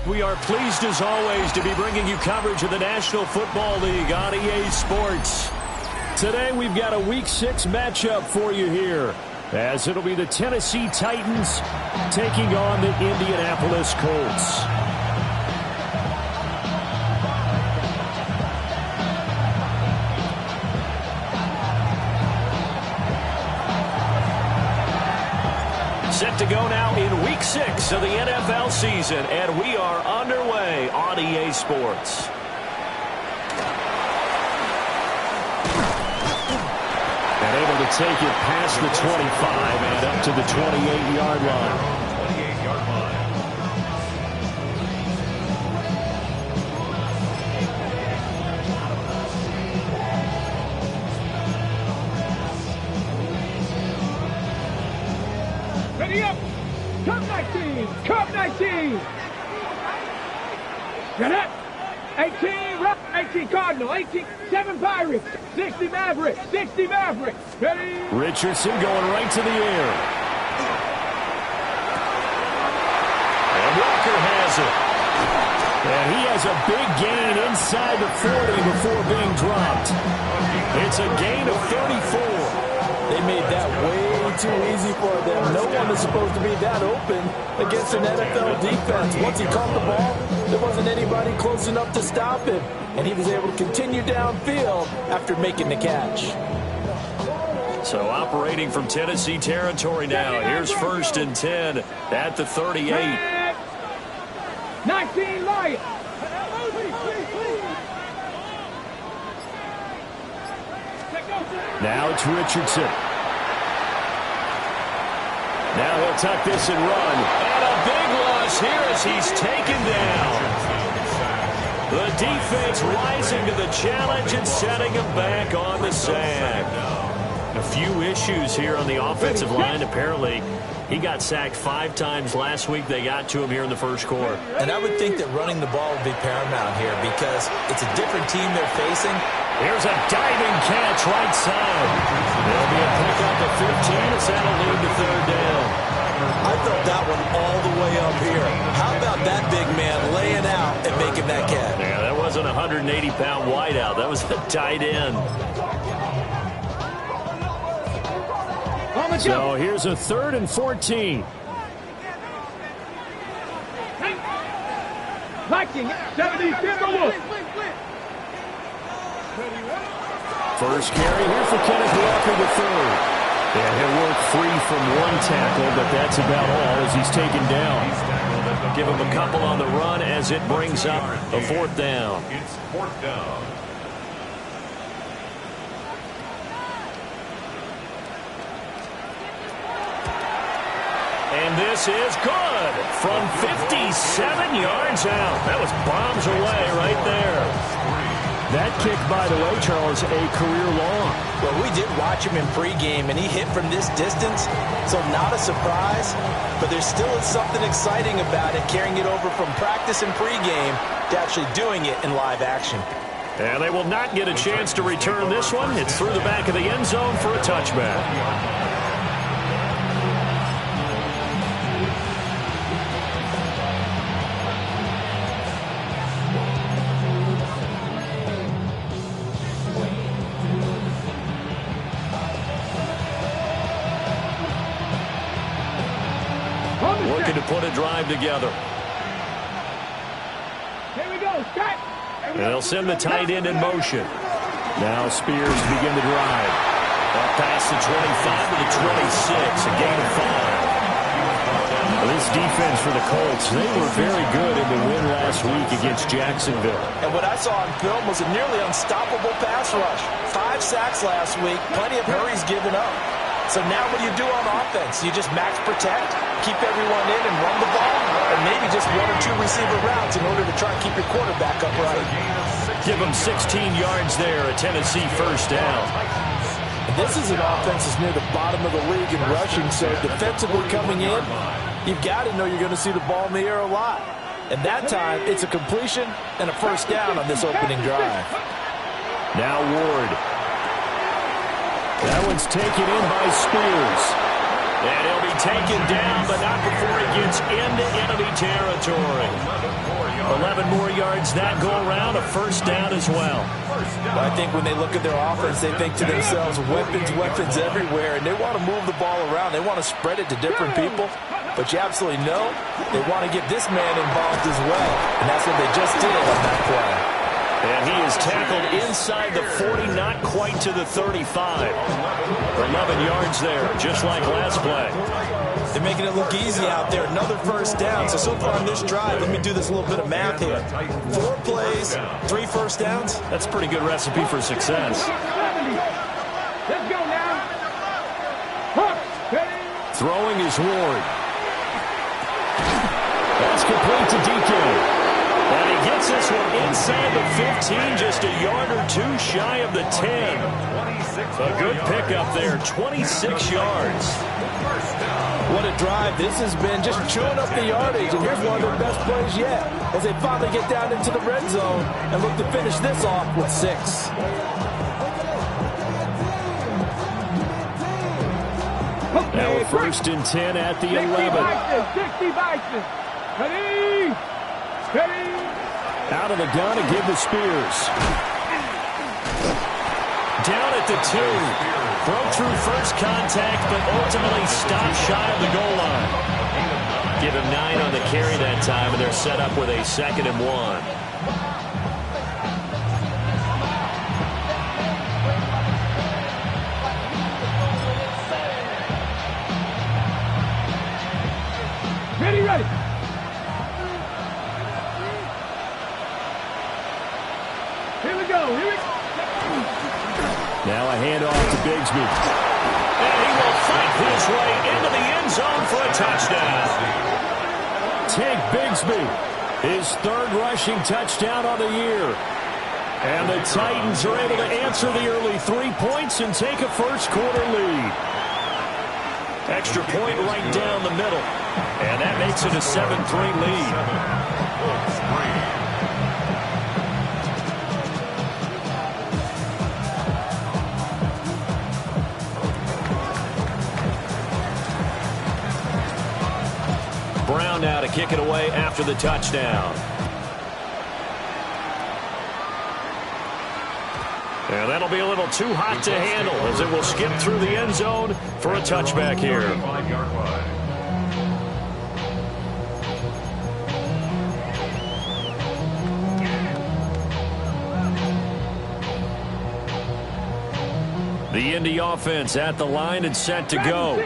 We are pleased as always to be bringing you coverage of the National Football League on EA Sports. Today we've got a Week 6 matchup for you here, as it'll be the Tennessee Titans taking on the Indianapolis Colts. Set to go now in Week 6 of the NFL season, and we are underway on EA Sports. And able to take it past the 25 and up to the 28-yard line. Ready up! Come 19! Come 19! Get up! 18, right, 18 Cardinal, 18, 7 Pirates, 60 Mavericks, 60 Mavericks. Ready? Richardson going right to the air. And Walker has it. And he has a big gain inside the 40 before being dropped. It's a gain of 34. They made that way too easy for them. No one is supposed to be that open against an NFL defense. Once he caught the ball, there wasn't anybody close enough to stop him. And he was able to continue downfield after making the catch. So operating from Tennessee territory now. Here's 1st and 10 at the 38. 19 Lions. Now it's Richardson. Now he'll tuck this and run. And a big loss here as he's taken down. The defense rising to the challenge and setting him back on the sack. A few issues here on the offensive line. Apparently, he got sacked 5 times last week. They got to him here in the first quarter. And I would think that running the ball would be paramount here because it's a different team they're facing. Here's a diving catch right side. There'll be a pickup of 15 as that'll lead to 3rd down. I felt that one all the way up here. How about that big man laying out and making that catch? Yeah, that wasn't a 180-pound wideout. That was a tight end. So here's a 3rd and 14. Viking, 70 Timberwolves. First carry here for Kenneth Walker III. And he'll work free from one tackle, but that's about all as he's taken down. Give him a couple on the run as it brings up a 4th down. It's 4th down. And this is good from 57 yards out. That was bombs away right there. That kick, by the way, Charles, a career long. Well, we did watch him in pregame, and he hit from this distance, so not a surprise. But there still is something exciting about it, carrying it over from practice and pregame to actually doing it in live action. And they will not get a chance to return this one. It's through the back of the end zone for a touchback. Looking to put a drive together. Here we go, start. And they'll send the tight end in motion. Now Spears to begin the drive. Up past the 25 to the 26, a gain of 5. This defense for the Colts, they were very good in the win last week against Jacksonville. And what I saw on film was a nearly unstoppable pass rush. 5 sacks last week, plenty of hurries given up. So now what do you do on offense? You just max protect, keep everyone in and run the ball, or maybe just 1 or 2 receiver routes in order to try and keep your quarterback upright. Give them 16 yards there, a Tennessee 1st down. And this is an offense that's near the bottom of the league in rushing, so defensively coming in, you've got to know you're going to see the ball in the air a lot. And that time, it's a completion and a 1st down on this opening drive. Now Ward. That one's taken in by Spears. And he'll be taken down, but not before he gets into enemy territory. 11 more yards that go around, a first down as well. I think when they look at their offense, they think to themselves, weapons, weapons everywhere, and they want to move the ball around. They want to spread it to different people, but you absolutely know they want to get this man involved as well, and that's what they just did on that play. And he is tackled inside the 40, not quite to the 35. 11 yards there, just like last play. They're making it look easy out there. Another first down. So far on this drive, let me do this little bit of math here. 4 plays, 3 first downs. That's a pretty good recipe for success. Let's go now. Throwing is Ward. That's complete to DK. And he gets this one inside the 15, just a yard or 2 shy of the 10. A good pickup there, 26 yards. What a drive. This has been just chewing up the yardage, and here's one of their best plays yet as they finally get down into the red zone and look to finish this off with 6. Now a 1st and 10 at the 11. 60 Bison. Ready? Ready? Out of the gun to give to Spears. Down at the 2. Broke through first contact, but ultimately stopped shy of the goal line. Give him 9 on the carry that time, and they're set up with a 2nd and 1. Ready. Here we go. Now a handoff to Bigsby. And he will fight his way into the end zone for a touchdown. Tank Bigsby, his 3rd rushing touchdown on the year. And the Titans are able to answer the early 3 points and take a first-quarter lead. Extra point right down the middle. And that makes it a 7-3 lead. Brown now to kick it away after the touchdown. And that'll be a little too hot to handle as it will skip through the end zone for a touchback here. The Indy offense at the line and set to go.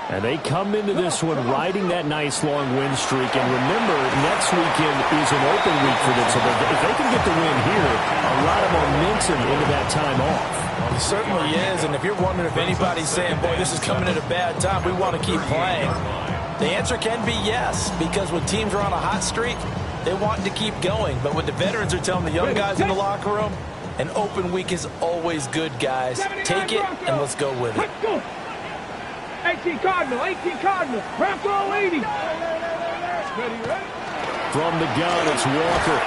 And they come into this one riding that nice long win streak. And remember, next weekend is an open week for them. So if they can get the win here, a lot of momentum into that time off. It certainly is. And if you're wondering if anybody's saying, boy, this is coming at a bad time, we want to keep playing, the answer can be yes. Because when teams are on a hot streak, they want to keep going. But what the veterans are telling the young guys in the locker room, an open week is always good, guys. Take it and let's go with it. 18 Cardinal. Bronco 80. Ready. From the gun, it's Walker.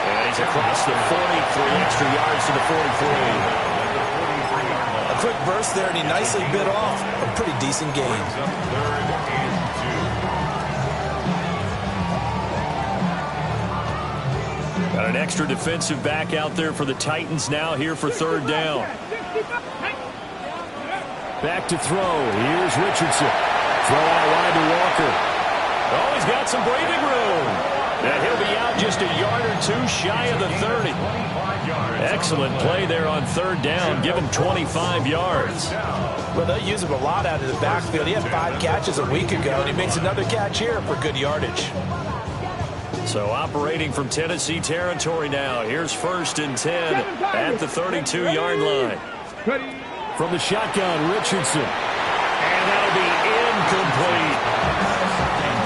And he's across the 40, 3 extra yards to the 43. A quick burst there, and he nicely bit off a pretty decent gain. Got an extra defensive back out there for the Titans now here for 3rd down. Back to throw. Here's Richardson. Throw out wide to Walker. Oh, he's got some breathing room. And he'll be out just a yard or 2 shy of the 30. Excellent play there on 3rd down. Give him 25 yards. Well, they'll use him a lot out of the backfield. He had 5 catches a week ago, and he makes another catch here for good yardage. So operating from Tennessee territory now. Here's 1st and 10 at the 32-yard line. From the shotgun, Richardson. And that'll be incomplete.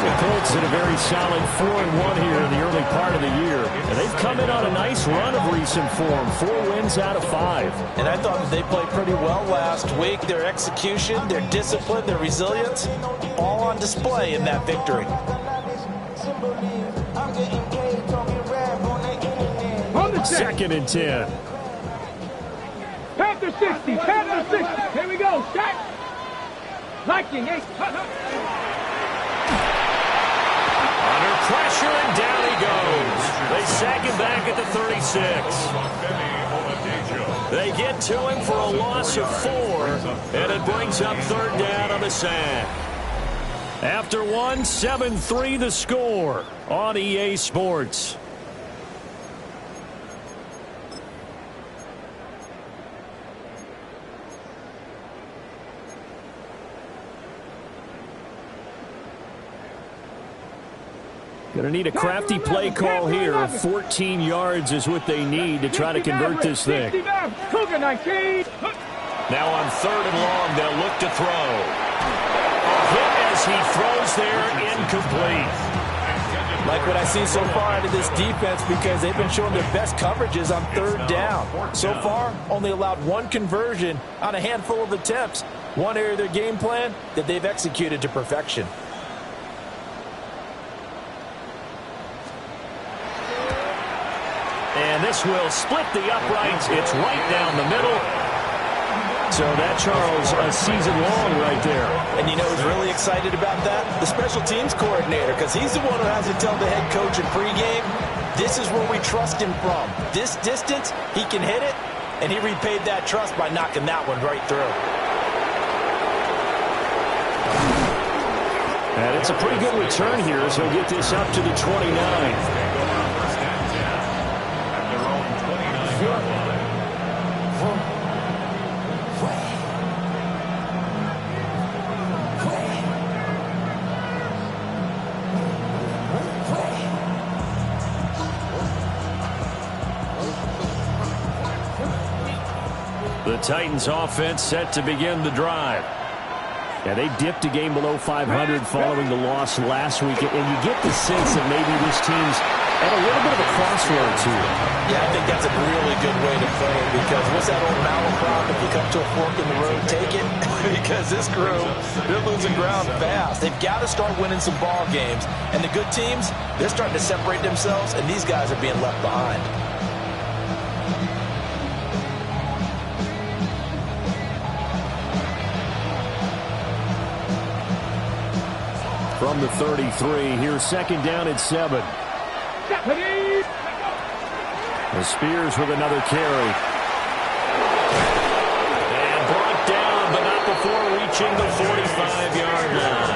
The Colts in a very solid 4-1 here in the early part of the year. And they've come in on a nice run of recent form. 4 wins out of 5. And I thought that they played pretty well last week. Their execution, their discipline, their resilience, all on display in that victory. 2nd and 10. Panther 60. Here we go. Stack. Liking 8. Under pressure, and down he goes. They sack him back at the 36. They get to him for a loss of 4, and it brings up third down on the sack. After one, 7-3 the score on EA Sports. Going to need a crafty play call here. 14 yards is what they need to try to convert this thing. Now on third and long, they'll look to throw. A hit as he throws there, incomplete. Like what I've seen so far out of this defense, because they've been showing their best coverages on third down. So far, only allowed one conversion on a handful of attempts. One area of their game plan that they've executed to perfection. And this will split the uprights. It's right down the middle. So that, Charles, a season long right there. And you know who's really excited about that? The special teams coordinator, because he's the one who has to tell the head coach in pregame, this is where we trust him from. This distance, he can hit it, and he repaid that trust by knocking that one right through. And it's a pretty good return here as he'll get this up to the 29. The Titans offense set to begin the drive. Yeah, they dipped a game below 500 following the loss last week, and you get the sense that maybe this team's at a little bit of a crossroads here. Yeah, I think that's a really good way to play it, because what's that old malaprop? If you come to a fork in the road, take it. Because this group, they're losing ground fast. They've got to start winning some ball games. And the good teams, they're starting to separate themselves, and these guys are being left behind. From the 33, here's second down at 7. The Spears with another carry. And brought down, but not before reaching the 45-yard line.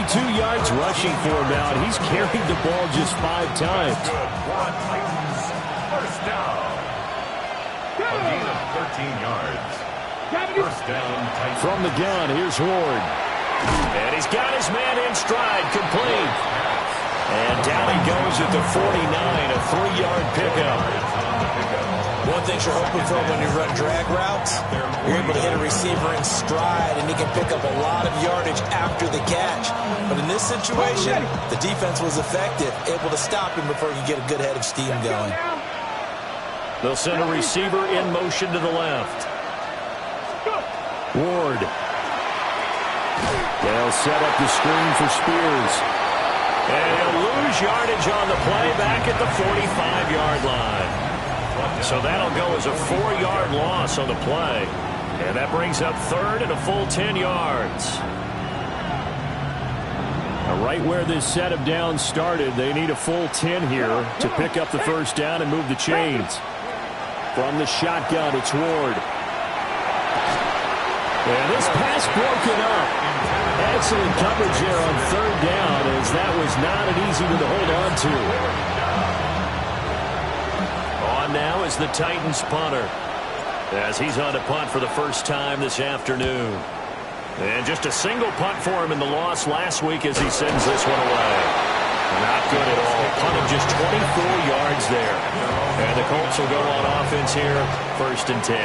42 yards rushing for him now, and he's carried the ball just 5 times. First down. A gain of 13 yards. First down. From the gun, here's Ward. And he's got his man in stride, complete. And down he goes at the 49, a 3-yard pickup. One thing you're hoping for when you run drag routes, you're able to hit a receiver in stride, and he can pick up a lot of yardage after the catch. But in this situation, the defense was effective, able to stop him before he could get a good head of steam going. They'll send a receiver in motion to the left. Ward. They'll set up the screen for Spears. And he'll lose yardage on the play back at the 45-yard line. So that'll go as a 4-yard loss on the play. And that brings up third and a full 10 yards. Now, right where this set of downs started, they need a full 10 here to pick up the first down and move the chains. From the shotgun, it's Ward. And this pass broken up. Excellent coverage there on third down, as that was not an easy one to hold on to. On now is the Titans punter, as he's on to punt for the first time this afternoon. And just a single punt for him in the loss last week as he sends this one away. Not good at all. Punted just 24 yards there. And the Colts will go on offense here, first and 10.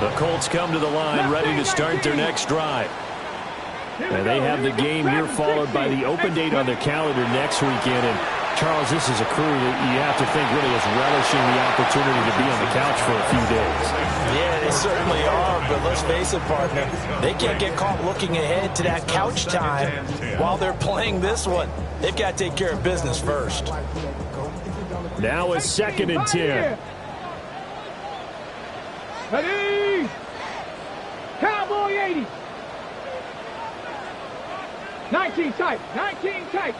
The Colts come to the line ready to start their next drive. And they have the game here followed by the open date on their calendar next weekend. And Charles, this is a crew that you have to think really is relishing the opportunity to be on the couch for a few days. Yeah, they certainly are, but let's face it, partner, they can't get caught looking ahead to that couch time while they're playing this one. They've got to take care of business first. Now a second and 10. Ready? Cowboy 80. 19 tight. 19 tight.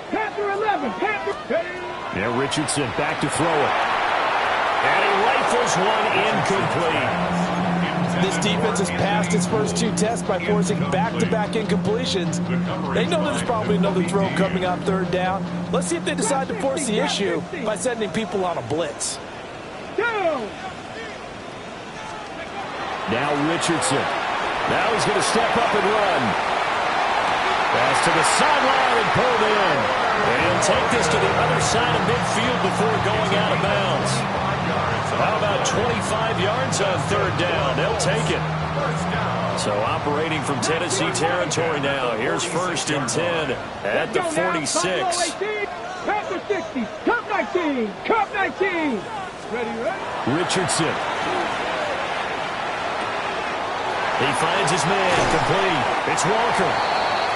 Panther 11. Panther. Ready? Yeah, Richardson back to throw it. And he rifles one incomplete. This defense has passed its first two tests by forcing back-to-back incompletions. They know there's probably another throw coming on third down. Let's see if they decide to force the issue by sending people on a blitz. Now Richardson. Now he's going to step up and run. Pass to the sideline and pulled in. And he'll take this to the other side of midfield before going out of bounds. How about 25 yards on third down? They'll take it. So operating from Tennessee territory now. Here's 1st and 10 at the 46. Panther 60. Cup 19. Cup 19. Ready? Richardson. He finds his man. Complete. It's Walker.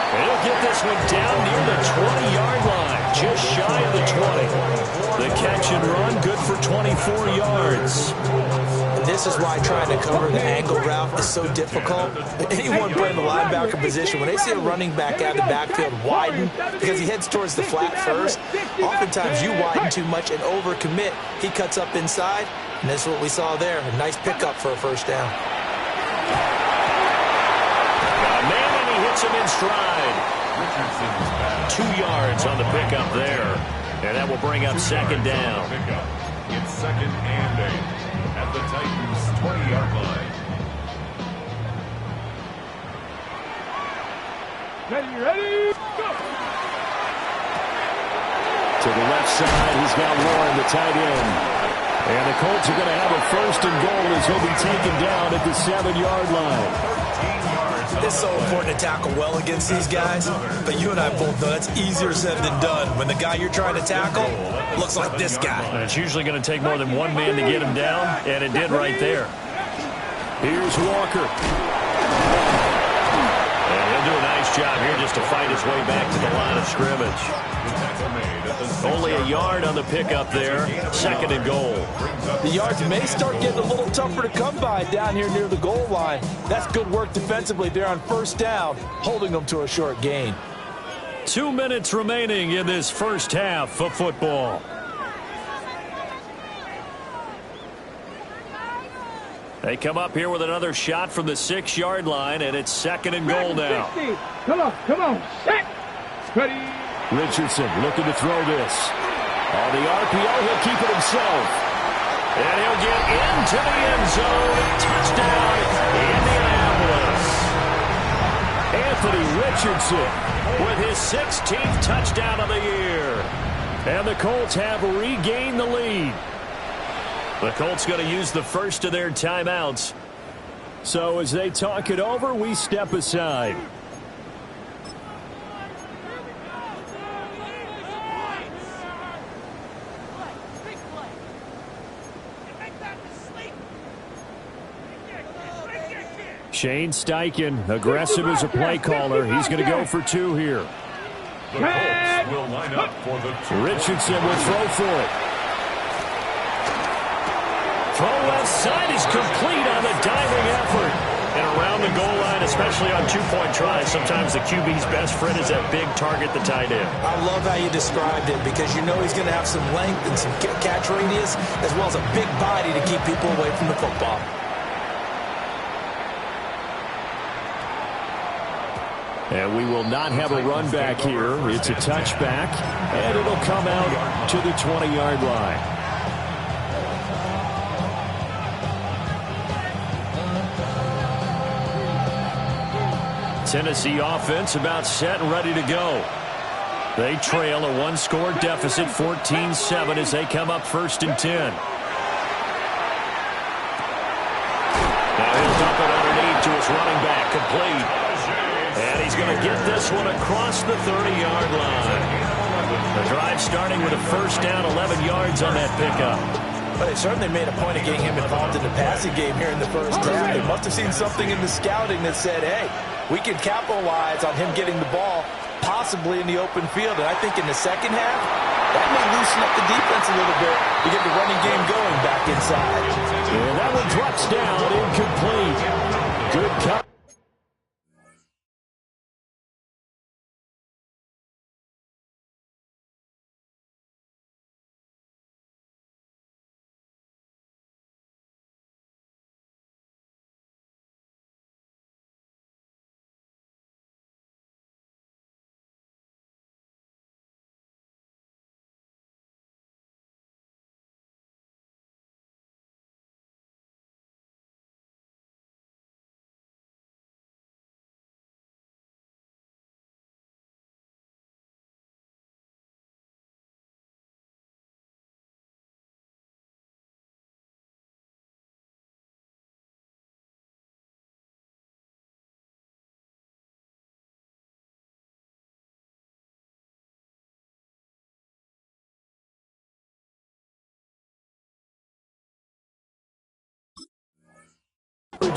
He'll get this one down near the 20-yard line. Just shy of the 20. The catch and run good for 24 yards. This is why trying to cover the angle route is so difficult. Anyone playing the linebacker position, when they see a running back out of the backfield widen because he heads towards the flat first, oftentimes you widen too much and overcommit. He cuts up inside, and this is what we saw there. A nice pickup for a first down. Hits him in stride. 2 yards on the pickup there. And that will bring up 2nd down. It's 2nd and 8 at the Titans' 20-yard line. Ready, go! To the left side, he's got Warren, the tight end. And the Colts are going to have a 1st and goal as he'll be taken down at the 7-yard line. It's so important to tackle well against these guys, but you and I both know that's easier said than done when the guy you're trying to tackle looks like this guy. And it's usually going to take more than one man to get him down, and it did right there. Here's Walker. And he'll do a nice job here just to fight his way back to the line of scrimmage. Only a yard on the pickup there. 2nd and goal. The yards may start getting a little tougher to come by down here near the goal line. That's good work defensively there on 1st down, holding them to a short gain. 2 minutes remaining in this first half of football. They come up here with another shot from the 6-yard line, and it's 2nd and goal now. Come on, set. Ready. Richardson looking to throw this. On the RPO, he'll keep it himself. And he'll get into the end zone. Touchdown, Indianapolis. Anthony Richardson with his 16th touchdown of the year. And the Colts have regained the lead. The Colts going to use the first of their timeouts. So as they talk it over, we step aside. Shane Steichen, aggressive as a play caller. He's going to go for 2 here. The Colts will line up for the 2. Richardson will throw for it. Throw left side is complete on the diving effort. And around the goal line, especially on 2-point tries, sometimes the QB's best friend is that big target, the tight end. I love how you described it because you know he's going to have some length and some catch radius as well as a big body to keep people away from the football. And we will not have a run back here. It's a touchback, and it'll come out to the 20-yard line. Tennessee offense about set and ready to go. They trail a 1-score deficit, 14-7, as they come up 1st and 10. Now he'll dump it underneath to his running back, complete. And he's going to get this one across the 30-yard line. The drive starting with a 1st down, 11 yards on that pickup. But they certainly made a point of getting him involved in the passing game here in the first half. They must have seen something in the scouting that said, hey, we can capitalize on him getting the ball possibly in the open field. And I think in the second half, that may loosen up the defense a little bit to get the running game going back inside. And that one drops down incomplete. Good cover.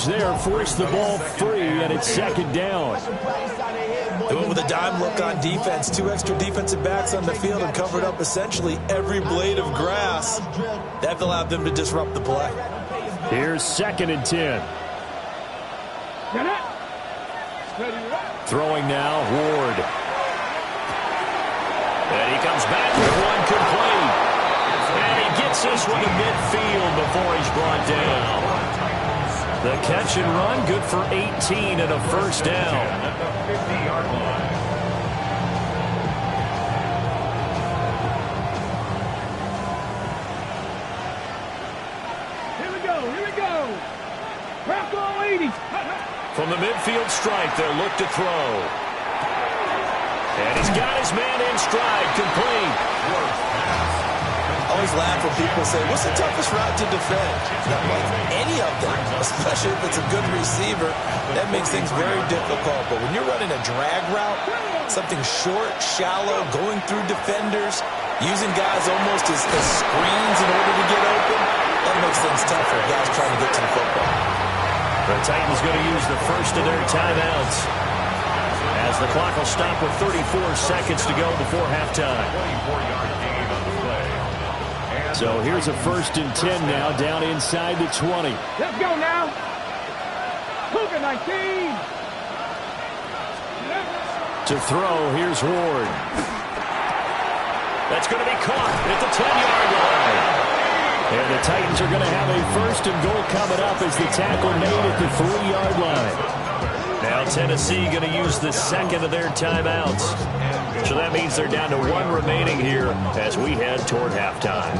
There, forced the ball free, and it's second down. They went with a dime look on defense. 2 extra defensive backs on the field and covered up essentially every blade of grass. That allowed them to disrupt the play. Here's 2nd and 10. Throwing now, Ward. And he comes back with one complete. And he gets this one to midfield before he's brought down. The catch and run, good for 18 and a first down. At the 50-yard line. Here we go. Crack all 80. From the midfield strike, they'll look to throw. And he's got his man in stride, complete. I always laugh when people say, what's the toughest route to defend? Not like any of them, especially if it's a good receiver. That makes things very difficult. But when you're running a drag route, something short, shallow, going through defenders, using guys almost as screens in order to get open, that makes things tough for guys trying to get to the football. The Titans going to use the first of their timeouts as the clock will stop with 34 seconds to go before halftime. 24-yard gain on the play. So here's a 1st and 10 now, down inside the 20. Let's go now. Cougar 19. To throw, here's Ward. That's going to be caught at the 10-yard line. And the Titans are going to have a 1st and goal coming up as the tackle made at the 3-yard line. Now Tennessee going to use the 2nd of their timeouts. So that means they're down to 1 remaining here as we head toward halftime.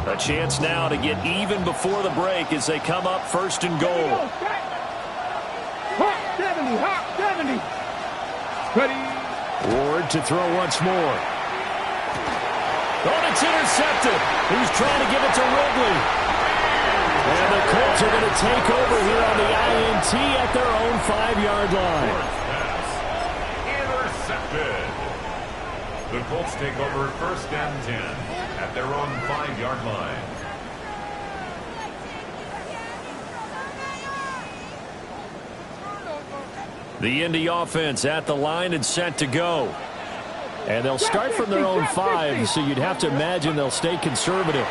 A chance now to get even before the break as they come up 1st and goal. Hawk 70. Ready. Ward to throw once more. Oh, it's intercepted. He's trying to give it to Ridley. And the Colts are going to take over here on the INT at their own 5-yard line. Intercepted. The Colts take over 1st and 10 at their own 5-yard line. The Indy offense at the line and set to go. And they'll start from their own 5, so you'd have to imagine they'll stay conservative.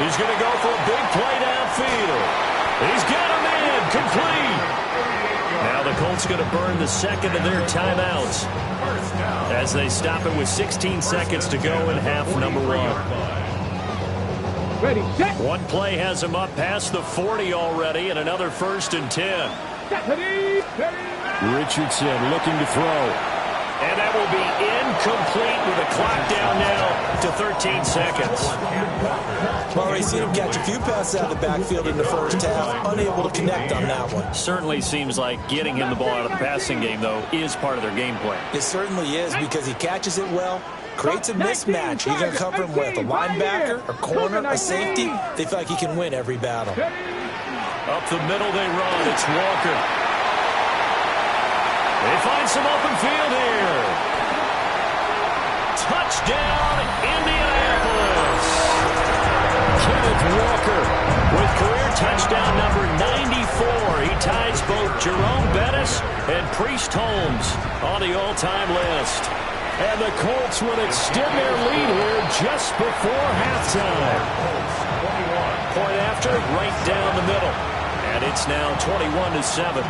He's going to go for a big play downfield. He's got him in, complete. Now the Colts going to burn the 2nd of their timeouts as they stop it with 16 seconds to go in half number 1. Ready, set. One play has him up past the 40 already, and another 1st and 10. Ready. Richardson looking to throw. And that will be incomplete with a clock down now to 13 seconds. Well, already seen him catch a few passes out of the backfield in the first half. Unable to connect on that one. Certainly seems like getting him the ball out of the passing game, though, is part of their game plan. It certainly is because he catches it well, creates a mismatch. He's going to cover him with a linebacker, a corner, a safety. They feel like he can win every battle. Up the middle they run. It's Walker. They find some open field here. Touchdown, Indianapolis. Kenneth Walker with career touchdown number 94. He ties both Jerome Bettis and Priest Holmes on the all-time list. And the Colts will extend their lead here just before halftime. Point after, right down the middle. And it's now 21-7.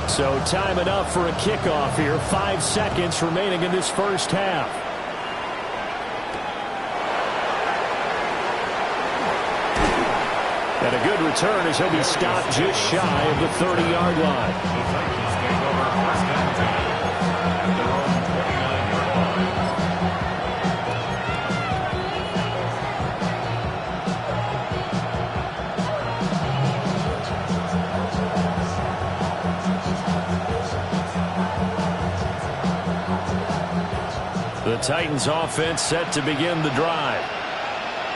So time enough for a kickoff here. 5 seconds remaining in this first half. And a good return as he'll be stopped just shy of the 30-yard line. The Titans take over first and 10 at their own 29-yard line. The Titans offense set to begin the drive.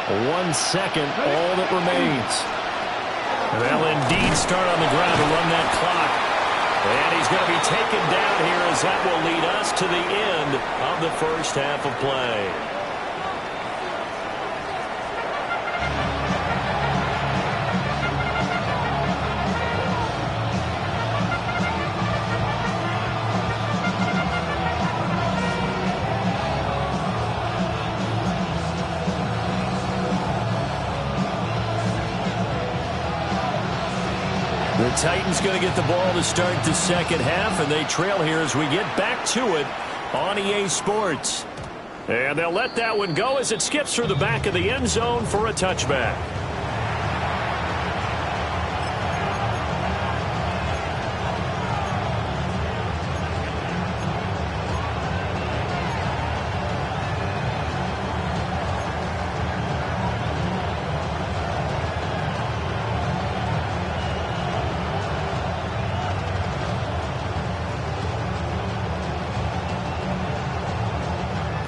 1 second, all that remains. They'll indeed start on the ground to run that clock. And he's going to be taken down here as that will lead us to the end of the first half of play. The Titans going to get the ball to start the second half, and they trail here as we get back to it on EA Sports. And they'll let that one go as it skips through the back of the end zone for a touchback.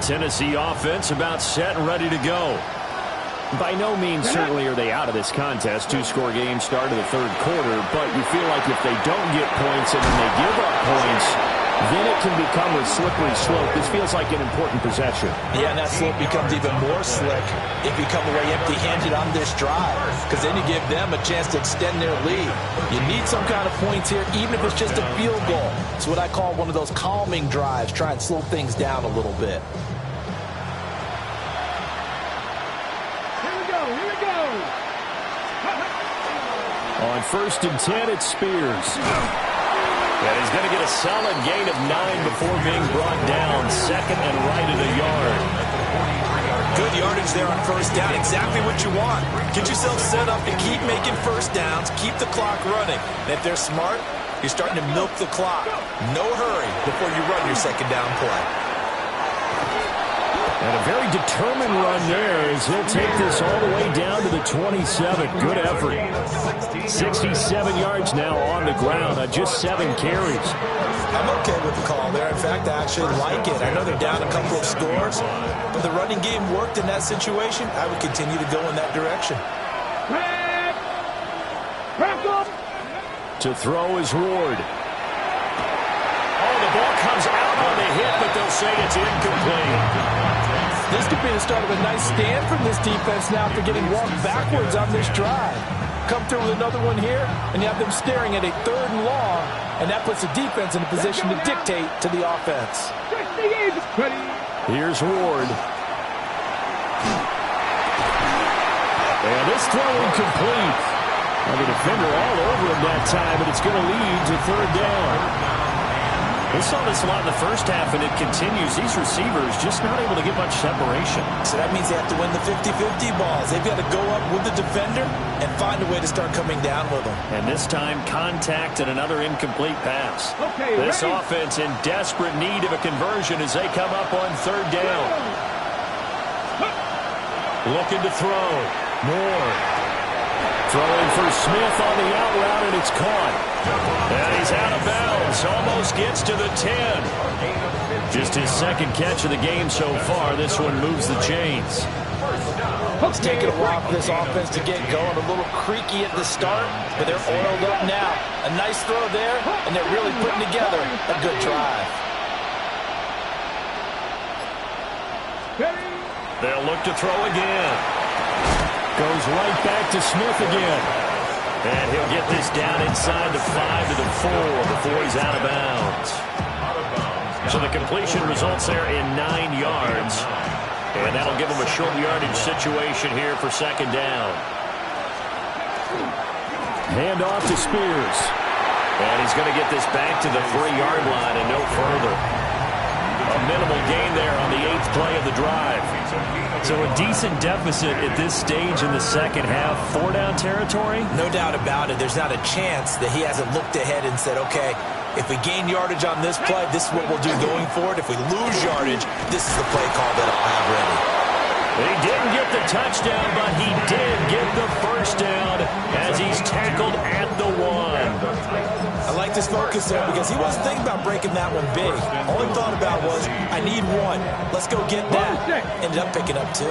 Tennessee offense about set and ready to go. By no means certainly are they out of this contest. Two-score game start of the third quarter, but you feel like if they don't get points and then they give up points, then it can become a slippery slope. This feels like an important possession. Yeah, and that slope becomes even more slick if you come away empty-handed on this drive, because then you give them a chance to extend their lead. You need some kind of points here, even if it's just a field goal. It's what I call one of those calming drives. Try and slow things down a little bit. On 1st and 10, it's Spears. And he's going to get a solid gain of 9 before being brought down. Second and right at a yard. Good yardage there on first down. Exactly what you want. Get yourself set up to keep making first downs. Keep the clock running. And if they're smart, you're starting to milk the clock. No hurry before you run your second down play. And a very determined run there as he'll take this all the way down to the 27. Good effort. 67 yards now on the ground on just 7 carries. I'm okay with the call there. In fact, I actually like it. I know they're down a couple of scores, but the running game worked in that situation. I would continue to go in that direction. To throw is Ward. Oh, the ball comes out on the hit, but they'll say it's incomplete. This could be the start of a nice stand from this defense now after getting walked backwards on this drive. Come through with another one here, and you have them staring at a 3rd and long, and that puts the defense in a position to dictate to the offense. Here's Ward. And this throw incomplete. And the defender all over him that time, but it's going to lead to 3rd down. We saw this a lot in the first half, and it continues. These receivers just not able to get much separation. So that means they have to win the 50-50 balls. They've got to go up with the defender and find a way to start coming down with them. And this time, contact and another incomplete pass. This offense in desperate need of a conversion as they come up on 3rd down. Looking to throw. Moore. Throwing for Smith on the out route, and it's caught. And he's out of bounds. Almost gets to the 10. Just his 2nd catch of the game so far. This one moves the chains. It's taking a while for this offense to get going. A little creaky at the start, but they're oiled up now. A nice throw there, and they're really putting together a good drive. They'll look to throw again. Goes right back to Smith again. And he'll get this down inside the 5 to the 4 before he's out of bounds. So the completion results there in 9 yards. And that'll give him a short yardage situation here for second down. Hand off to Spears. And he's going to get this back to the 3-yard line and no further. A minimal gain there on the 8th play of the drive. So a decent deficit at this stage in the second half. 4-down territory? No doubt about it. There's not a chance that he hasn't looked ahead and said, okay, if we gain yardage on this play, this is what we'll do going forward. If we lose yardage, this is the play call that I'll have ready. He didn't get the touchdown, but he did get the first down as he's tackled at the 1. I like this focus there because he wasn't thinking about breaking that one big. All he thought about was, I need 1. Let's go get that. Ended up picking up 2.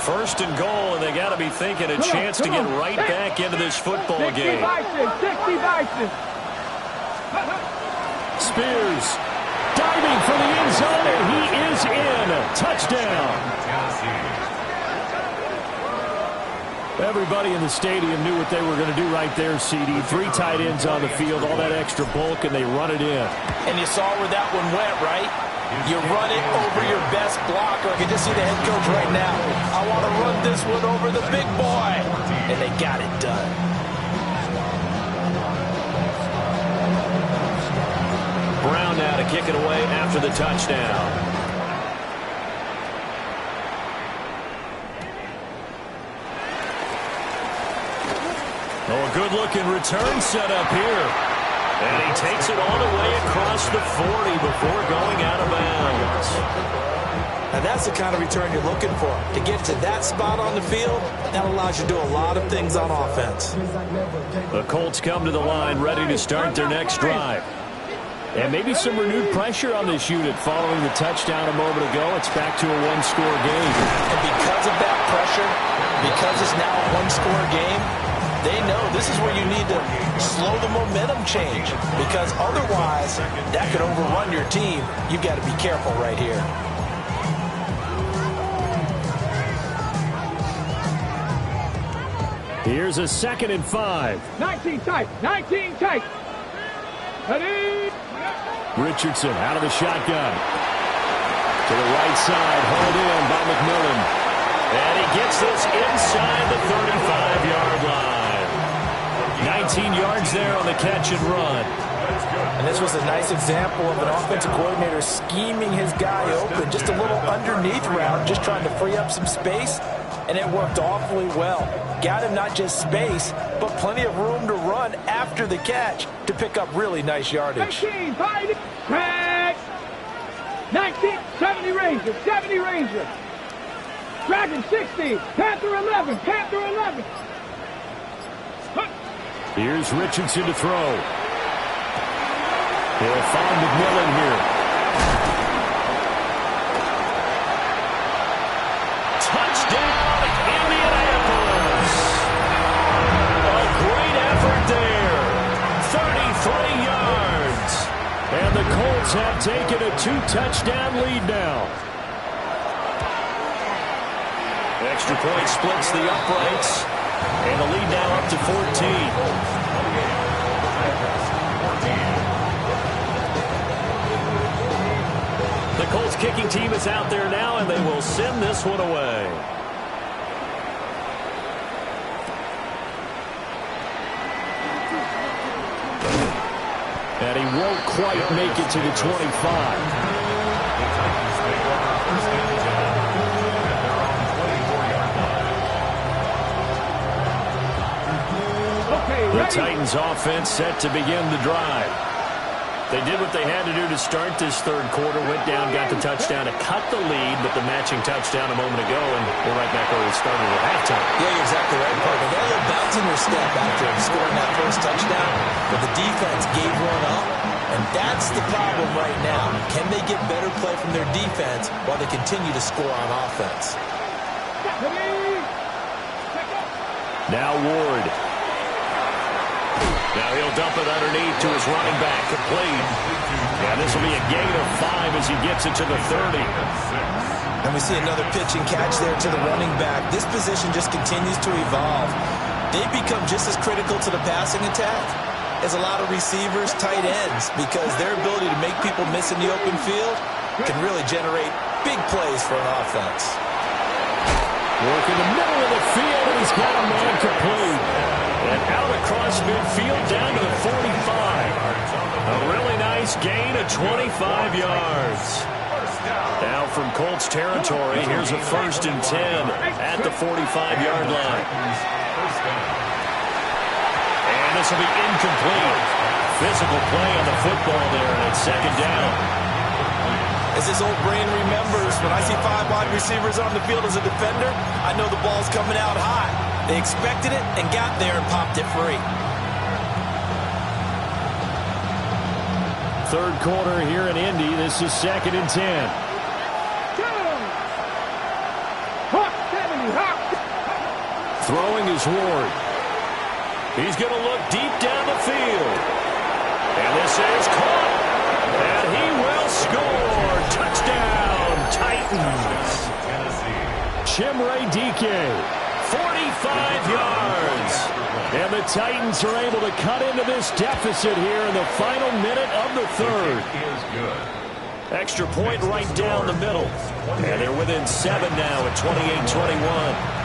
First and goal, and they got to be thinking a chance to get right back into this football game. 60 Bison. Spears diving for the end zone, and he is in. Touchdown. Everybody in the stadium knew what they were going to do right there, CD. 3 tight ends on the field, all that extra bulk, and they run it in. And you saw where that one went, right? You run it over your best blocker. I can just see the head coach right now. I want to run this one over the big boy. And they got it done. Brown now to kick it away after the touchdown. Oh, a good-looking return set up here. And he takes it all the way across the 40 before going out of bounds. And that's the kind of return you're looking for. To get to that spot on the field, that allows you to do a lot of things on offense. The Colts come to the line ready to start their next drive. And maybe some renewed pressure on this unit following the touchdown a moment ago. It's back to a 1-score game. And because of that pressure, because it's now a 1-score game, they know this is where you need to slow the momentum change, because otherwise that could overrun your team. You've got to be careful right here. Here's a 2nd and 5. 19 tight. 19 tight. Ready? Richardson out of the shotgun. To the right side, hauled in by McMillan. And he gets this inside the 35-yard line. 19 yards there on the catch and run. And this was a nice example of an offensive coordinator scheming his guy open. Just a little underneath route, just trying to free up some space. And it worked awfully well. Got him not just space, but plenty of room to run after the catch to pick up really nice yardage. 19, 19, 70 Rangers, 70 Rangers. Dragon 60, Panther 11, Panther 11. Here's Richardson to throw. He'll find McMillan here. Touchdown, Indianapolis. A great effort there. 33 yards. And the Colts have taken a 2-touchdown lead now. Extra point splits the uprights. And the lead now up to 14. The Colts kicking team is out there now, and they will send this one away. And he won't quite make it to the 25. The Titans offense set to begin the drive. They did what they had to do to start this third quarter. Went down, got the touchdown to cut the lead, but the matching touchdown a moment ago, and we're right back where we started at halftime. Yeah, you're exactly right, partner. They had a little bounce in their step after scoring that first touchdown, but the defense gave one up, and that's the problem right now. Can they get better play from their defense while they continue to score on offense? Now Ward. Now he'll dump it underneath to his running back, complete. And this will be a gain of 5 as he gets it to the 30. And we see another pitch and catch there to the running back. This position just continues to evolve. They become just as critical to the passing attack as a lot of receivers, tight ends, because their ability to make people miss in the open field can really generate big plays for an offense. Work in the middle of the field, and he's got a man complete. And out across midfield down to the 45. A really nice gain of 25 yards. Now from Colts territory, here's a 1st and 10 at the 45-yard line. And this will be incomplete. Physical play on the football there, and it's 2nd down. As his old brain remembers, when I see 5 wide receivers on the field as a defender, I know the ball's coming out high. They expected it and got there and popped it free. 3rd quarter here in Indy. This is 2nd and 10. Throwing is Ward. He's going to look deep down the field. And this is caught. And he will score. Touchdown, Titans. Chimere Dike. 45 yards. And the Titans are able to cut into this deficit here in the final minute of the 3rd. Extra point right down the middle. And they're within 7 now at 28-21.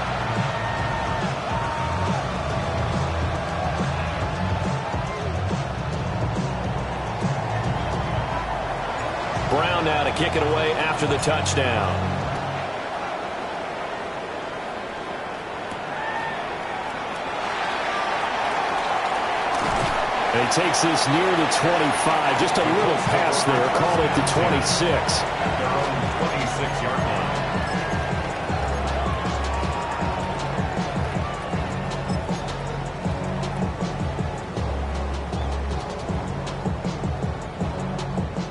Brown now to kick it away after the touchdown. And he takes this near the 25. Just a little pass there. Call it the 26. At their own 26-yard line.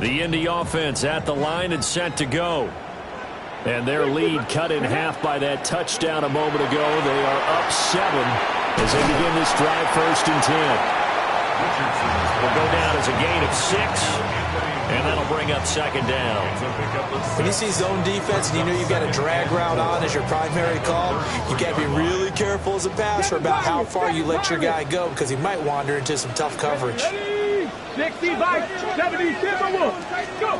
The Indy offense at the line and set to go. And their lead cut in half by that touchdown a moment ago. They are up 7 as they begin this drive 1st and 10. Will go down as a gain of 6, and that'll bring up 2nd down. When you see zone defense and you know you've got a drag route on as your primary call, you got to be really careful as a passer about how far you let your guy go because he might wander into some tough coverage. 60 by 70 Timberwolves. Go!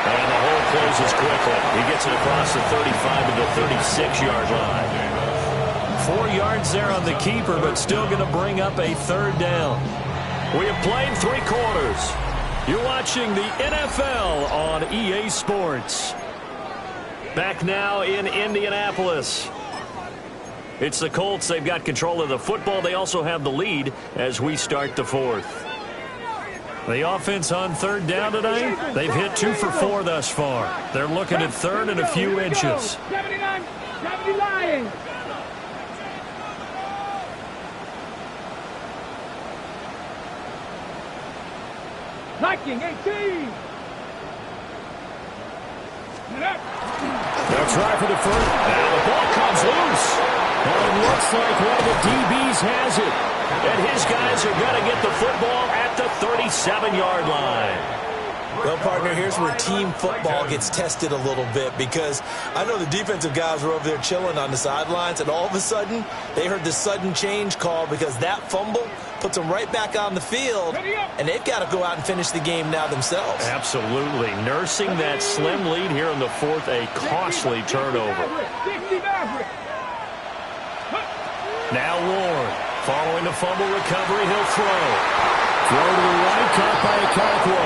And the hole closes quickly. He gets it across the 35 to the 36-yard line. 4 yards there on the keeper, but still going to bring up a 3rd down. We have played 3 quarters. You're watching the NFL on EA Sports. Back now in Indianapolis. It's the Colts. They've got control of the football. They also have the lead as we start the 4th. The offense on 3rd down tonight, they've hit 2 for 4 thus far. They're looking at 3rd and a few inches. 79, 70 Lions. Viking 18. They'll try for the 1st. Now the ball comes loose. And it looks like one of the DBs has it. And his guys are going to get the football at the 37-yard line. Well, partner, here's where team football gets tested a little bit because I know the defensive guys were over there chilling on the sidelines, and all of a sudden they heard the sudden change call because that fumble puts them right back on the field, and they've got to go out and finish the game now themselves. Absolutely. Nursing that slim lead here in the 4th, a costly turnover. Now Ward, following the fumble recovery, he'll throw. Throw to the right, caught by Okonkwo.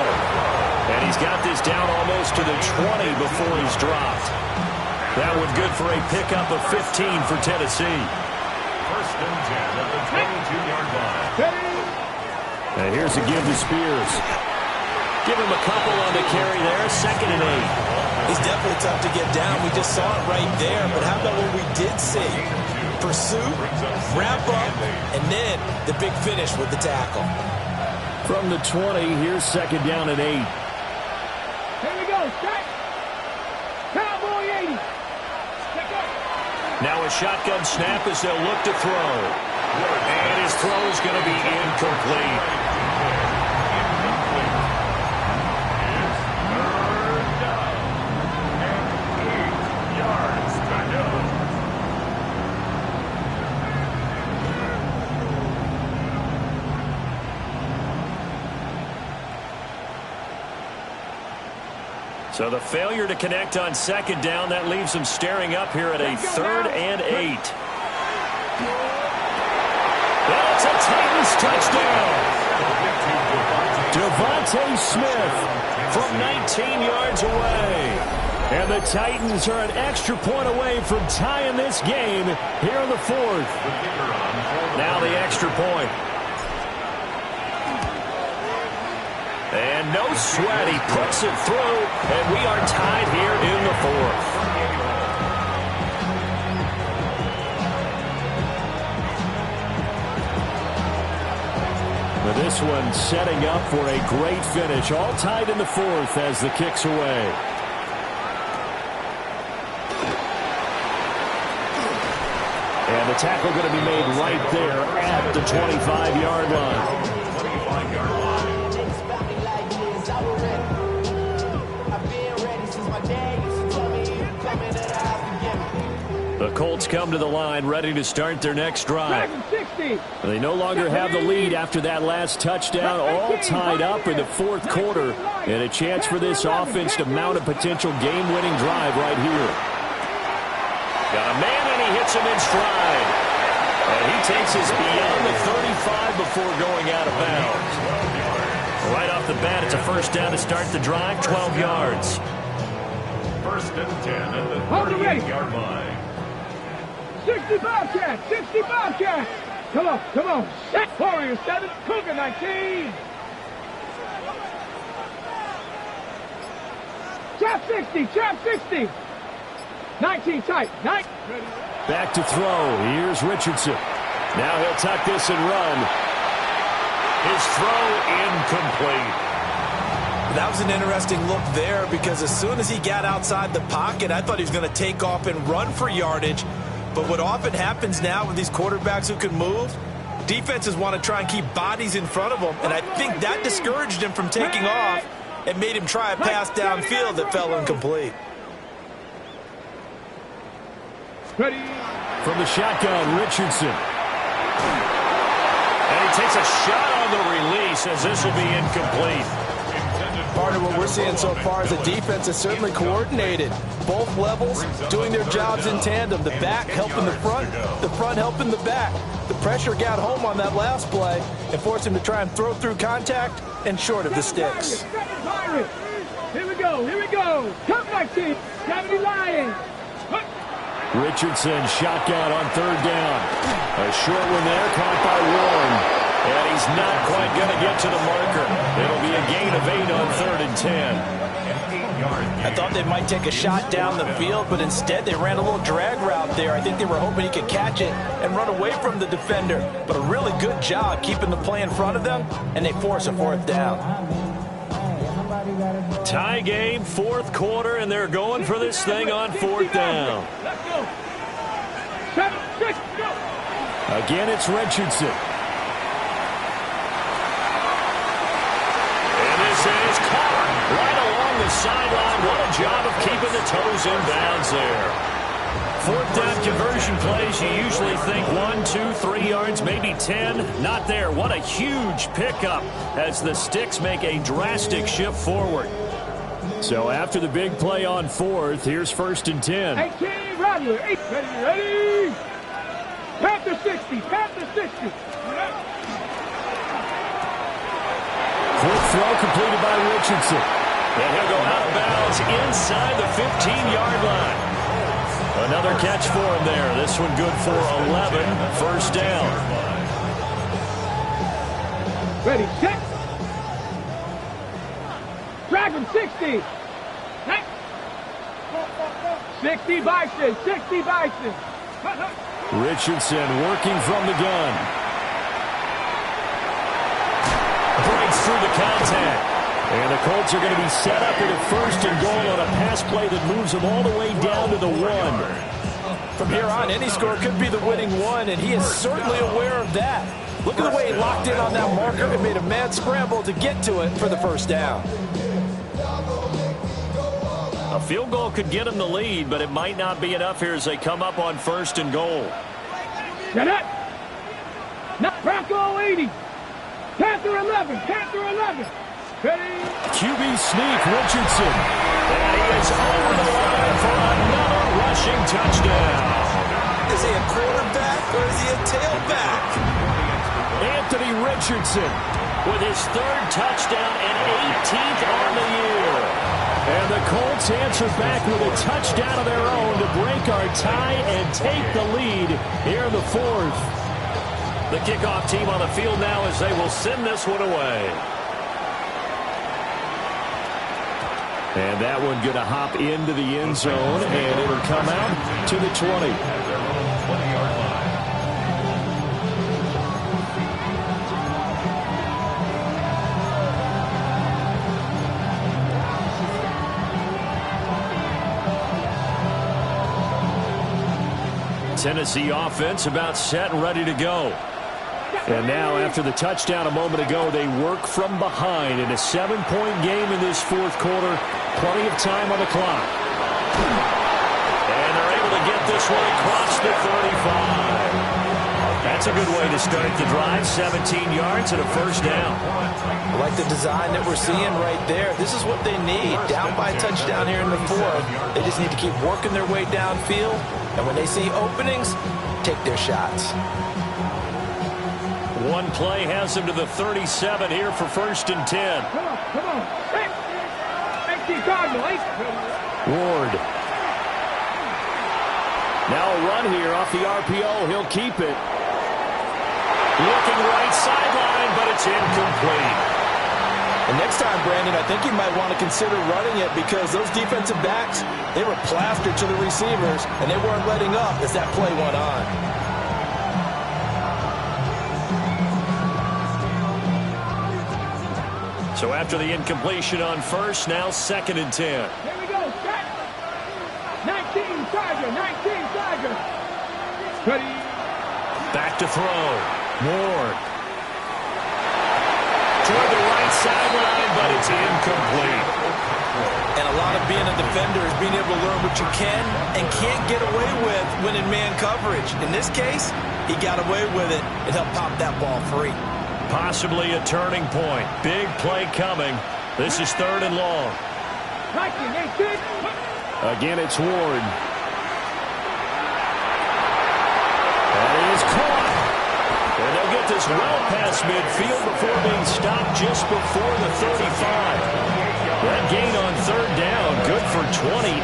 And he's got this down almost to the 20 before he's dropped. That one good for a pickup of 15 for Tennessee. 1st and 10 at the 22-yard line. And here's a give to Spears. Give him a couple on the carry there. 2nd and 8. He's definitely tough to get down. We just saw it right there. But how about what we did see? Pursuit, wrap up, and then the big finish with the tackle. From the 20, here's 2nd down and 8. Here we go. Set. Cowboy 80. Now a shotgun snap as they'll look to throw. And his throw is going to be incomplete. So the failure to connect on second down, that leaves them staring up here at a 3rd and 8. That's a Titans touchdown. Devontae Smith from 19 yards away. And the Titans are an extra point away from tying this game here in the 4th. Now the extra point. And no sweat, he puts it through, and we are tied here in the 4th. But this one setting up for a great finish, all tied in the 4th as the kick's away. And the tackle going to be made right there at the 25-yard line. The Colts come to the line ready to start their next drive. They no longer have the lead after that last touchdown, all tied up in the 4th quarter, and a chance for this offense to mount a potential game-winning drive right here. Got a man, and he hits him in stride. And he takes us beyond the 35 before going out of bounds. Right off the bat, it's a first down to start the drive, 12 yards. 1st and 10 at the 38-yard line. 60 Bobcats! 60 Bobcats! Come on, come on. Set Warriors 7, Cougar 19. Trap 60, trap 60. 19 tight, 9. Back to throw. Here's Richardson. Now he'll tuck this and run. His throw incomplete. That was an interesting look there because as soon as he got outside the pocket, I thought he was going to take off and run for yardage. But what often happens now with these quarterbacks who can move, defenses want to try and keep bodies in front of them, and I think that discouraged him from taking off and made him try a pass downfield that fell incomplete. Ready. From the shotgun, Richardson. And he takes a shot on the release as this will be incomplete. Part of what we're seeing so far is the defense is certainly coordinated. Both levels doing their jobs in tandem. The back helping the front helping the back. The pressure got home on that last play and forced him to try and throw through contact and short of the sticks. Here we go, here we go. Come back, team. 70 Lions. Richardson shotgun on 3rd down. A short one there, caught by Warren. And he's not quite going to get to the marker. It'll be a gain of 8 on 3rd and 10. I thought they might take a shot down the field, but instead they ran a little drag route there. I think they were hoping he could catch it and run away from the defender. But a really good job keeping the play in front of them, and they force a 4th down. Tie game, 4th quarter, and they're going for this thing on 4th down. Let's go. 7, 6, go. Again, it's Richardson. Is caught right along the sideline. What a job of keeping the toes in bounds there. 4th down conversion plays, you usually think 1, 2, 3 yards, maybe 10. Not there. What a huge pickup as the Sticks make a drastic shift forward. So after the big play on 4th, here's 1st and 10. 18, Rattler. Ready. Panther 60, Panther 60. Quick throw completed by Richardson. And he'll go out of bounds inside the 15-yard line. Another catch for him there. This one good for 11. 1st down. Ready, set. Dragon 60. 60 Bison, 60 Bison. Richardson working from the gun. Breaks through the contact. And the Colts are going to be set up with a 1st and goal on a pass play that moves them all the way down to the 1. From here on, any score could be the winning one, and he is certainly aware of that. Look at the way he locked in on that marker and made a mad scramble to get to it for the first down. A field goal could get him the lead, but it might not be enough here as they come up on 1st and goal. Get it. Not Bronco 80. Panther 11. Panther 11. Ready. QB sneak, Richardson. And he is over the line for another rushing touchdown. Is he a quarterback or is he a tailback? Anthony Richardson with his 3rd touchdown and 18th on the year. And the Colts answer back with a touchdown of their own to break our tie and take the lead here in the 4th. The kickoff team on the field now as they will send this one away. And that one going to hop into the end zone, and it'll come out to the 20. Tennessee offense about set and ready to go. And now, after the touchdown a moment ago, they work from behind in a 7-point game in this 4th quarter. Plenty of time on the clock. And they're able to get this one across the 35. That's a good way to start the drive. 17 yards and a first down. I like the design that we're seeing right there. This is what they need. Down by a touchdown here in the 4th. They just need to keep working their way downfield. And when they see openings, take their shots. One play has him to the 37 here for 1st and 10. Come on, come on. Hey, Cardinal. Ward. Now a run here off the RPO. He'll keep it. Looking right sideline, but it's incomplete. And next time, Brandon, I think you might want to consider running it because those defensive backs, they were plastered to the receivers, and they weren't letting up as that play went on. So after the incompletion on 1st, now 2nd and 10. Here we go. Set. 19 Tiger. 19 Tiger. Ready. Back to throw. Ward. Toward the right sideline, but it's incomplete. And a lot of being a defender is being able to learn what you can and can't get away with when in man coverage. In this case, he got away with it and helped pop that ball free. Possibly a turning point. Big play coming. This is 3rd and long. Again, it's Ward. That is caught. And they'll get this well past midfield before being stopped just before the 35. That gain on 3rd down, good for 28.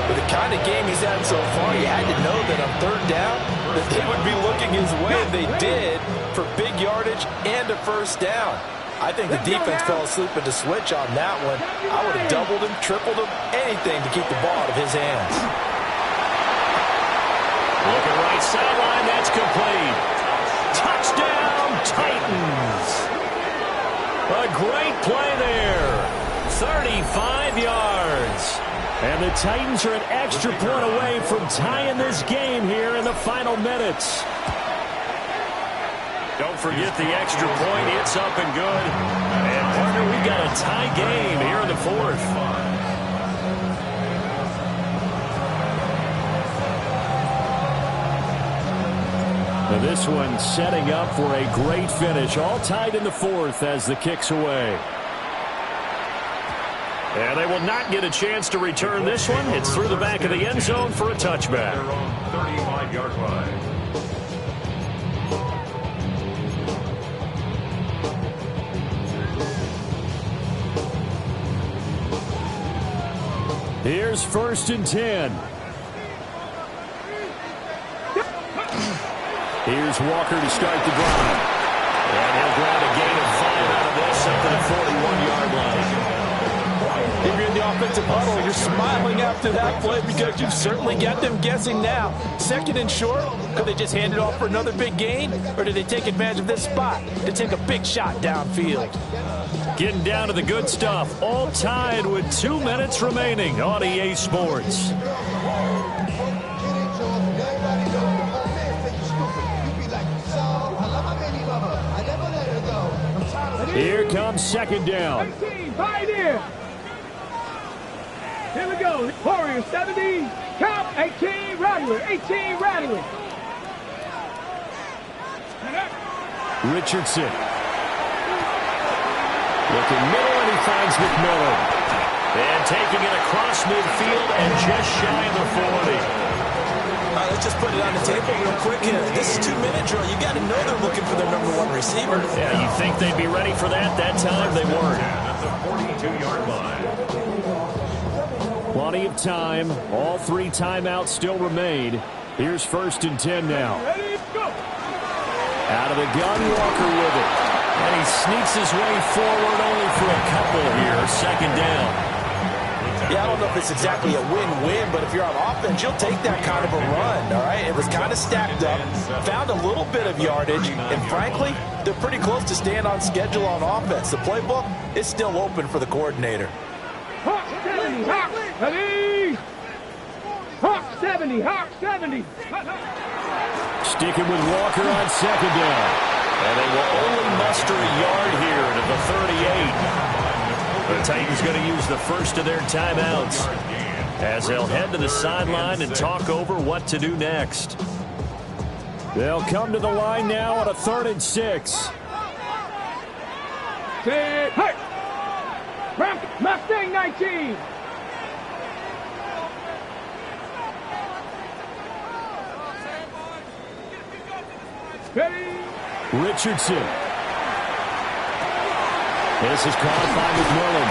With the kind of game he's had so far, you had to know that on 3rd down, that they would be looking his way, and they did, for big yardage and a first down. I think the defense fell asleep at the switch on that one. I would have doubled him, tripled him, anything to keep the ball out of his hands. Looking right sideline, that's complete. Touchdown, Titans. A great play there. 35 yards. And the Titans are an extra point away from tying this game here in the final minutes. Don't forget the extra point. It's up and good. And, partner, we've got a tie game here in the 4th. And this one setting up for a great finish. All tied in the 4th as the kick's away. And they will not get a chance to return this one. It's through the back of the end zone for a touchback. 35-yard line. Here's 1st and 10. Here's Walker to start the drive. And he'll grab a gain of 5 out of this up to the 41-yard line. If you're in the offensive huddle, you're smiling after that play because you've certainly got them guessing now. 2nd and short, could they just hand it off for another big gain? Or did they take advantage of this spot to take a big shot downfield? Getting down to the good stuff. All tied with 2 minutes remaining on EA Sports. Here comes second down. 18, pioneer. Here we go. Warriors 70. Count 18, Rattler. 18, Rattler. Richardson. Looking middle, and he finds McMillan. And taking it across midfield and just shy of the 40. All right, let's just put it on the table real quick here. This is 2-minute drill. You got to know they're looking for their #1 receiver. Yeah, you think they'd be ready for that? That time they weren't. At the 42-yard line. Plenty of time. All 3 timeouts still remain. Here's 1st and 10 now. Ready, go. Out of the gun, Walker with it. And he sneaks his way forward only for a couple here. 2nd down. Yeah, I don't know if it's exactly a win-win, but if you're on offense, you'll take that kind of a run, all right? It was kind of stacked up, found a little bit of yardage, and frankly, they're pretty close to staying on schedule on offense. The playbook is still open for the coordinator. Hawk 70, Hawk, ready. Hawk 70, Hawk 70. Sticking with Walker on 2nd down. And they will only muster a yard here to the 38. The Titans going to use the first of their timeouts as they'll head to the sideline and talk over what to do next. They'll come to the line now on a 3rd and 6. Hey, Mustang 19. Ready. Richardson. This is caught by McMillan.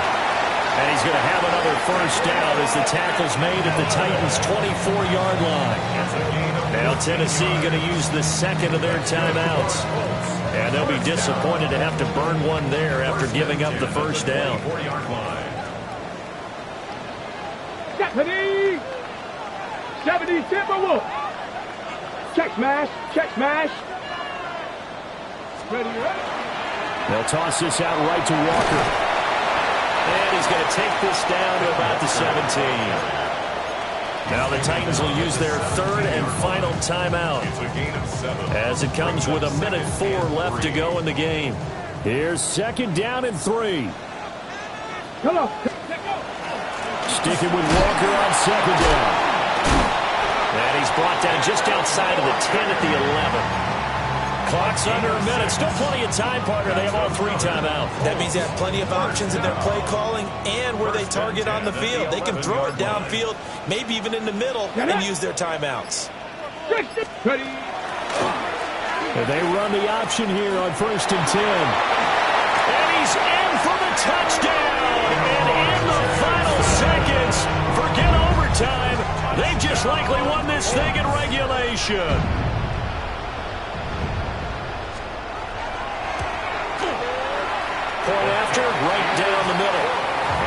And he's going to have another 1st down as the tackle's made at the Titans' 24-yard line. Now Tennessee going to use the 2nd of their timeouts. And they'll be disappointed to have to burn one there after giving up the 1st down. 4-yard line. 70. 70 Timberwolf. Check smash. Check smash. Ready, ready. They'll toss this out right to Walker. And he's going to take this down to about the 17. Now the Titans will use their 3rd and final timeout It's a gain of 7. as it comes with 1:04 left to go in the game. Here's 2nd down and 3. Come on. Sticking with Walker on 2nd down. And he's brought down just outside of the 10 at the 11. Clock's under a minute. Still plenty of time, partner. They have all 3 timeouts. That means they have plenty of options in their play calling and where they target on the field. They can throw it downfield, maybe even in the middle, and use their timeouts. Ready. And they run the option here on 1st and 10. And he's in for the touchdown. And in the final seconds, forget overtime. They've just likely won this thing in regulation. Point after, right down the middle.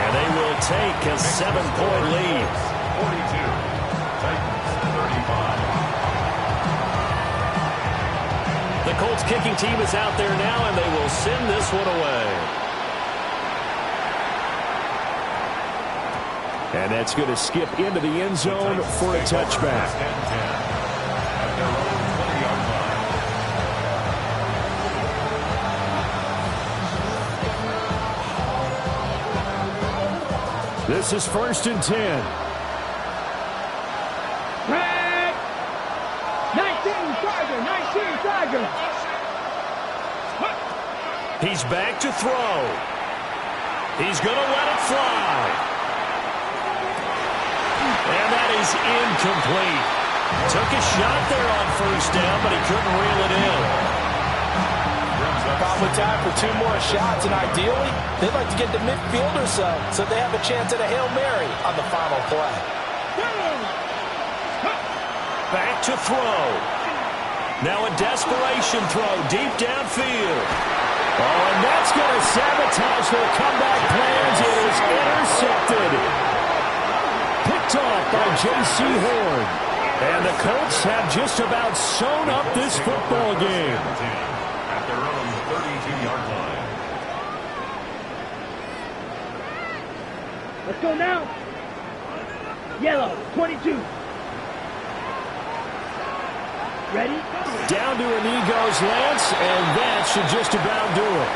And they will take a 7-point lead. 42. Titans 35. The Colts kicking team is out there now, and they will send this one away. And that's going to skip into the end zone for a touchback. 10-10 at their own 20-yard line. This is 1st and 10. Red. 19 Tiger. 19 Tiger. He's back to throw. He's going to let it fly. And that is incomplete. Took a shot there on 1st down, but he couldn't reel it in. Probably time for 2 more shots, and ideally, they'd like to get the midfield or so they have a chance at a Hail Mary on the final play. Back to throw. Now a desperation throw deep downfield. Oh, and that's going to sabotage their comeback plans. It is intercepted. Picked off by J.C. Horn. And the Colts have just about sewn up this football game. At their own 32-yard line. Let's go now. Yellow, 22. Ready? Down to a knee goes Lance, and that should just about do it.